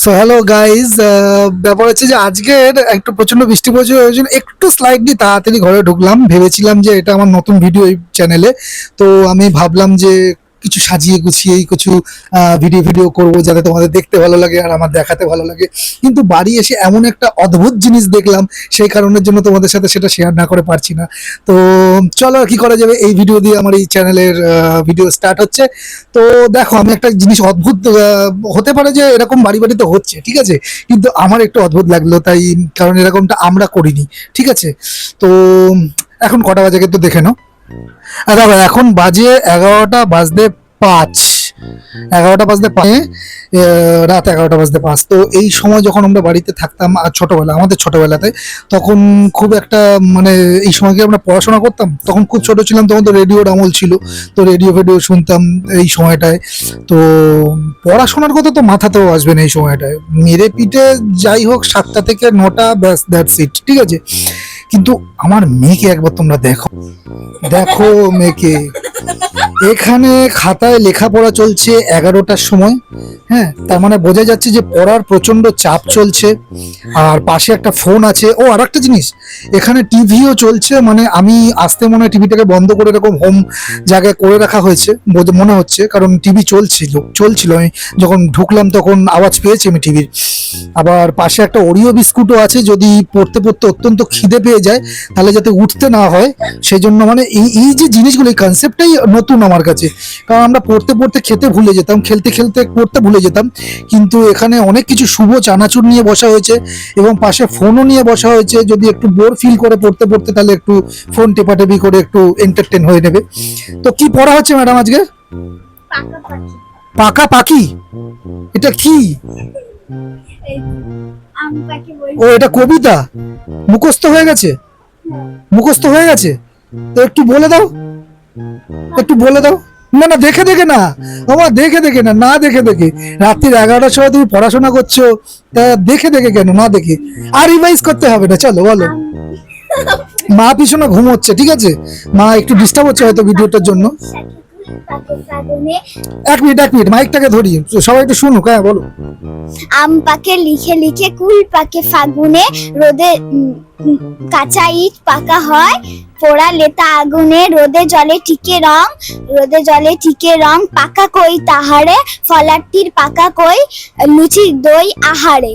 So hello guys, ব্যাপার হচ্ছে যে আজকের একটু প্রচন্ড বৃষ্টি পড়ছে, ওই জন্য একটু স্লাইডলি তাড়াতাড়ি ঘরে ঢুকলাম। ভেবেছিলাম যে এটা আমার নতুন ভিডিও এই চ্যানেলে, তো আমি ভাবলাম যে কিছু সাজিয়ে গুছিয়ে কিছু ভিডিও ভিডিও করবো যাতে তোমাদের দেখতে ভালো লাগে আর আমার দেখাতে ভালো লাগে। কিন্তু বাড়ি এসে এমন একটা অদ্ভুত জিনিস দেখলাম, সেই কারণের জন্য তোমাদের সাথে সেটা শেয়ার না করে পারছি না। তো চলো কি করা যাবে, এই ভিডিও দিয়ে আমার এই চ্যানেলের ভিডিও স্টার্ট হচ্ছে। তো দেখো, আমি একটা জিনিস অদ্ভুত, হতে পারে যে এরকম বাড়ি বাড়িতে হচ্ছে, ঠিক আছে, কিন্তু আমার একটু অদ্ভুত লাগলো, তাই কারণ এরকমটা আমরা করিনি, ঠিক আছে। তো এখন কটা বাজে কিন্তু দেখে নাও। দেখো এখন বাজে 11টা বাজতে 5, 11টা বাজতে 5, রাত 11টা বাজতে 5। তো এই সময় যখন আমরা বাড়িতে থাকতাম আর আমাদের ছোটবেলাতে, তখন খুব একটা মানে এই সময়কে আমরা পড়াশোনা করতাম, তখন খুব ছোট ছিলাম, তখন তো রেডিওর আমল ছিল, তো রেডিও ফেডিও শুনতাম এই সময়টায়। তো পড়াশোনার কথা তো মাথাতেও আসবে না এই সময়টায়, মেরে পিঠে যাই হোক 7টা থেকে 9টা, ব্যাস দ্যাটস ইট, ঠিক আছে। কিন্তু আমার মেয়েকে একবার তোমরা দেখো, দেখো মেয়েকে, এখানে খাতায় লেখাপড়া চলছে 11টার সময়। হ্যাঁ, তার মানে বোঝা যাচ্ছে যে পড়ার প্রচন্ড চাপ চলছে। আর পাশে একটা ফোন আছে। ও আর একটা জিনিস, এখানে টিভিও চলছে, মানে আমি আসতে মনে হয় টিভিটাকে বন্ধ করে এরকম হোম জায়গায় করে রাখা হয়েছে মনে হচ্ছে, কারণ টিভি চলছিল আমি যখন ঢুকলাম তখন আওয়াজ পেয়েছি আমি টিভির। আবার পাশে একটা ওরিও বিস্কুটও আছে, যদি পড়তে পড়তে অত্যন্ত খিদে পেয়ে যায় তাহলে যাতে উঠতে না হয় সেই জন্য। মানে এই যে জিনিসগুলো, এই কনসেপ্টটাই নতুন আমার কাছে, কারণ আমরা পড়তে পড়তে খেতে ভুলে যেতাম, খেলতে খেলতে পড়তে ভুলে যেতাম, কিন্তু এখানে অনেক কিছু শুভ চানাচুর নিয়ে বসা হয়েছে এবং পাশে ফোনও নিয়ে বসা হয়েছে, যদি একটু বোর ফিল করে পড়তে পড়তে তাহলে একটু ফোন টেপাটেপি করে একটু এন্টারটেন হয়ে নেবে। তো কি পড়া হচ্ছে ম্যাডাম আজকে? পাকা পাখি, এটা কি? ও এটা কবিতা মুখস্থ হয়ে গেছে, মুখস্থ হয়ে গেছে। তো একটু বলে দাও, একটু বলে দাও। না না, দেখে দেখে না বাবা, দেখে দেখে না, না দেখে দেখে। রাত্রির 11টার সময় তুমি পড়াশোনা করছো, তা দেখে দেখে কেন, না দেখে। আর রিভাইজ করতে হবে না, চলো বলো। মা পিছনে ঘুমোচ্ছে, ঠিক আছে, মা একটু ডিস্টার্ব হচ্ছে হয়তো ভিডিওটার জন্য। এক মিনিট মাইকটাকে ধরি, সবাই একটু শুনুক। হ্যাঁ বলো। আম পাকে লিখে লিখে কুল পাকে ফাগুনে, রোদে কাঁচা ইট পাকা হয়, পোড়া লেতা আগুনে, রোদে জলে টিকে রং, পাকা কই তাহারে, ফলাটির পাকা কই, লুচি দই আহারে,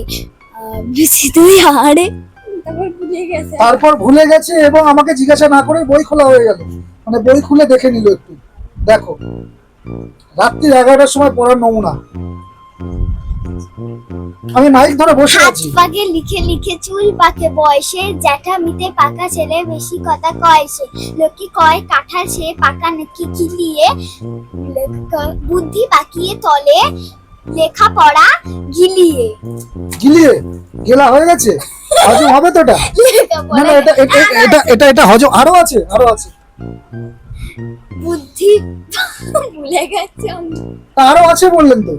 তারপর ভুলে গেছে এবং আমাকে জিজ্ঞাসা না করে বই খোলা হয়ে গেল, মানে বই খুলে দেখে নিল একটু। দেখো, রাত্রি 11টার সময় পড়ার নমুনা। আমি মাইক ধরে বসে আছি। পাকে লিখে লিখে চুল পাকে বয়সে, জ্যাঠা মিতে পাকা ছেলে বেশি কথা কয় সে, লোকে কয় কাঁঠাল সে পাকা নাকি কিলিয়ে, বুদ্ধি পাকিয়ে তলে লেখা পড়া গিলিয়ে গেলা হয়ে গেছে, হজম হবে তো এটা? না না, এটা এটা এটা এটা হজম আরো আছে, আরো আছে। বুদ্ধি ভুলে গেছে, আরো আছে বললেন তো,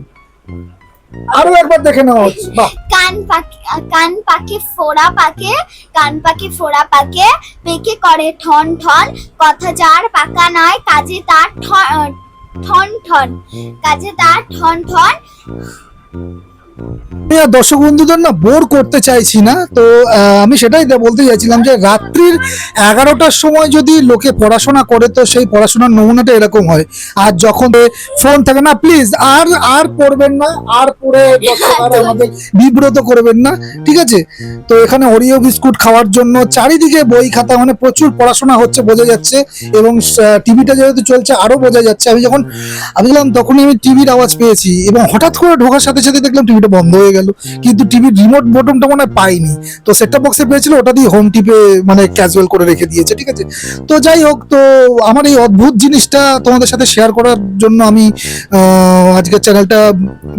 আরো একবার দেখে নেওয়া হচ্ছে। বাহ। কান পাকে ফোড়া পাকে, পেকে করে ঠন ঠন, কথা যার পাকা নয় কাজে তার ঠন ঠন। দর্শক বন্ধুদের না বোর করতে চাইছি না, তো আমি সেটাই বলতে চাইছিলাম যে রাত্রির 11টার সময় যদি লোকে পড়াশোনা করে তো সেই পড়াশোনার নমুনাটা এরকম হয়। আর যখন ফোন থাকে না, প্লিজ আর পড়বেন না, আর পড়ে আমাদের বিব্রত করবেন না, ঠিক আছে। তো এখানে ওরিও বিস্কুট খাওয়ার জন্য চারিদিকে বই খাতা, মানে প্রচুর পড়াশোনা হচ্ছে বোঝা যাচ্ছে, এবং টিভিটা যেহেতু চলছে আরো বোঝা যাচ্ছে। আমি যখন তখনই আমি টিভির আওয়াজ পেয়েছি এবং হঠাৎ করে ঢোকার সাথে সাথে দেখলাম টিভিটা বন্ধ হয়ে গেল, কিন্তু টিভির রিমোট বটনটা মনে হয় পাইনি, তো সেটটপ বক্সে পেয়েছিল, ওটা দিয়ে হোম টিপে মানে ক্যাজুয়াল করে রেখে দিয়েছে, ঠিক আছে। তো যাই হোক, তো আমার এই অদ্ভুত জিনিসটা তোমাদের সাথে শেয়ার করার জন্য আমি আজকের চ্যানেলটা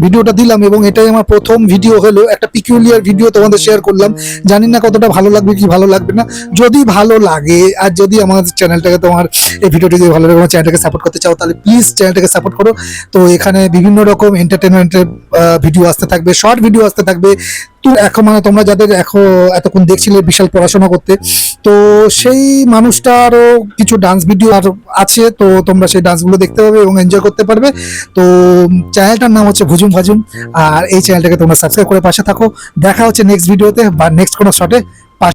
ভিডিওটা দিলাম, এবং এটাই আমার প্রথম ভিডিও হলো, একটা পিকুলিয়ার ভিডিও তোমাদের শেয়ার করলাম। জানি না কতটা ভালো লাগবে কি ভালো লাগবে না, যদি ভালো লাগে আর যদি আমার চ্যানেলটাকে তোমার এই ভিডিওটি যদি ভালো লাগে, আমার চ্যানেলটাকে সাপোর্ট করতে চাও তাহলে প্লিজ চ্যানেলটাকে সাপোর্ট করো। তো এখানে বিভিন্ন রকম এন্টারটেনমেন্টের ভিডিও আসতে থাকবে, শর্ট ভিডিও আসতে থাকবে। তো এখন মানে তোমরা যাদের এখন এতক্ষণ দেখছিলে বিশাল পড়াশোনা করতে, তো সেই মানুষটারও কিছু ডান্স ভিডিও আর আছে, তো তোমরা সেই ডান্সগুলো দেখতে পাবে এবং এনজয় করতে পারবে। তো চ্যানেলটার নাম হচ্ছে ভুজুম ভাজুম, আর এই চ্যানেলটাকে তোমরা সাবস্ক্রাইব করে পাশে থাকো। দেখা হচ্ছে নেক্সট ভিডিওতে বা নেক্সট কোনো শর্টে।